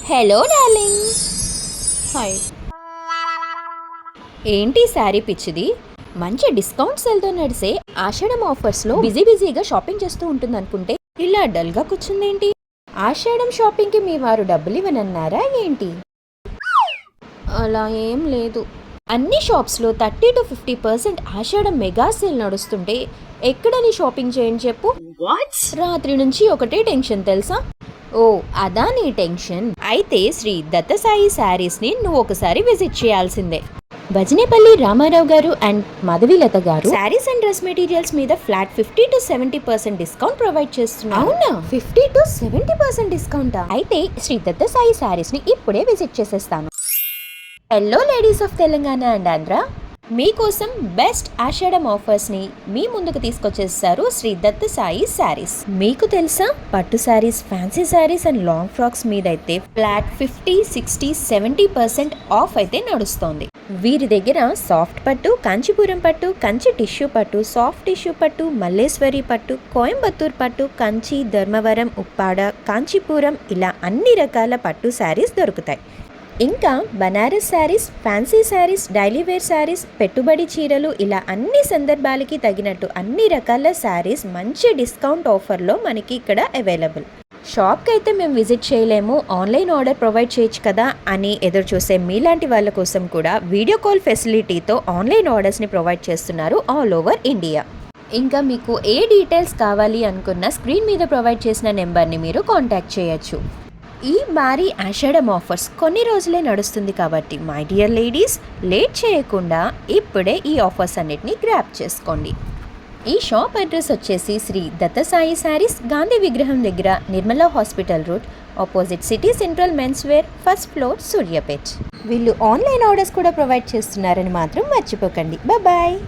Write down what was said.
Hello darling. Hi. ఏంటి శారీ పిచ్చిది? మంచి డిస్కౌంట్ సేల్తో నడిసే ఆషాఢం ఆఫర్స్లో బిజీగా షాపింగ్ చేస్తూ ఉంటుంది అనుకుంటే ఇలా డల్గా కూర్చుందేంటి? ఆషాఢం షాపింగ్కి మీ వారు డబ్బులు ఇవ్వనన్నారా ఏంటి? అలా ఏం లేదు. అన్ని షాప్స్లో 30-50% ఆషాఢం మెగా సేల్ నడుస్తుంటే ఎక్కడని షాపింగ్ చేయని చెప్పు. రాత్రి నుంచి ఒకటే టెన్షన్ తెలుసా? ఓ అదా నీ టెన్షన్? అయితే శ్రీ దత్తసాయి శారీస్ని నువ్వు ఒకసారి విజిట్ చేయాల్సిందే. భజనేపల్లి రామారావు గారు అండ్ మాధవీలత గారు శారీస్ అండ్ డ్రెస్ మెటీరియల్స్ మీద ఫ్లాట్ 50-70% డిస్కౌంట్ ప్రొవైడ్ చేస్తున్నారు. అవునా? 50-70% డిస్కౌంటా? అయితే శ్రీ దత్తసాయి శారీస్ ని ఇప్పుడే విజిట్ చేసేస్తాను. Hello ladies of Telangana and Andhra, మీకోసం బెస్ట్ ఆషాఢం ఆఫర్స్ ని మీ ముందుకు తీసుకొచ్చేసారు శ్రీ దత్తసాయి శారీస్. మీకు తెలుసా, పట్టు saris, fancy saris and long frocks మీద అయితే ఫ్లాట్ 50-60-70% ఆఫ్ అయితే నడుస్తోంది. వీరి దగ్గర సాఫ్ట్ పట్టు, కాంచీపురం పట్టు, కంచి టిష్యూ పట్టు, సాఫ్ట్ టిష్యూ పట్టు, మల్లేశ్వరి పట్టు, కోయంబత్తూర్ పట్టు, కంచి, ధర్మవరం, ఉప్పాడ, కాంచీపురం ఇలా అన్ని రకాల పట్టు శారీస్ దొరుకుతాయి. ఇంకా Banaras saris, fancy saris, daily wear saris, పెట్టుబడి చీరలు ఇలా అన్ని సందర్భాలకి తగినట్టు అన్ని రకాల శారీస్ మంచి డిస్కౌంట్ ఆఫర్లో మనకి ఇక్కడ అవైలబుల్. షాప్కి అయితే మేము విజిట్ చేయలేము, ఆన్లైన్ ఆర్డర్ ప్రొవైడ్ చేయొచ్చు కదా అని ఎదురు చూసే మీలాంటి వాళ్ళ కోసం కూడా వీడియో కాల్ ఫెసిలిటీతో ఆన్లైన్ ఆర్డర్స్ని ప్రొవైడ్ చేస్తున్నారు ఆల్ ఓవర్ ఇండియా. ఇంకా మీకు ఏ డీటెయిల్స్ కావాలి అనుకున్న స్క్రీన్ మీద ప్రొవైడ్ చేసిన నెంబర్ని మీరు కాంటాక్ట్ చేయొచ్చు. ఈ భారీ ఆషాఢం ఆఫర్స్ కొన్ని రోజులే నడుస్తుంది కాబట్టి మై డియర్ లేడీస్, లేట్ చేయకుండా ఇప్పుడే ఈ ఆఫర్స్ అన్నిటిని గ్రాప్ చేసుకోండి. ఈ షాప్ అడ్రస్ వచ్చేసి శ్రీ దత్తసాయి శారీస్, గాంధీ విగ్రహం దగ్గర, Nirmala hospital road, opposite city central men's wear, first floor, Suryapet. వీళ్ళు ఆన్లైన్ ఆర్డర్స్ కూడా ప్రొవైడ్ చేస్తున్నారని మాత్రం మర్చిపోకండి. బాయ్.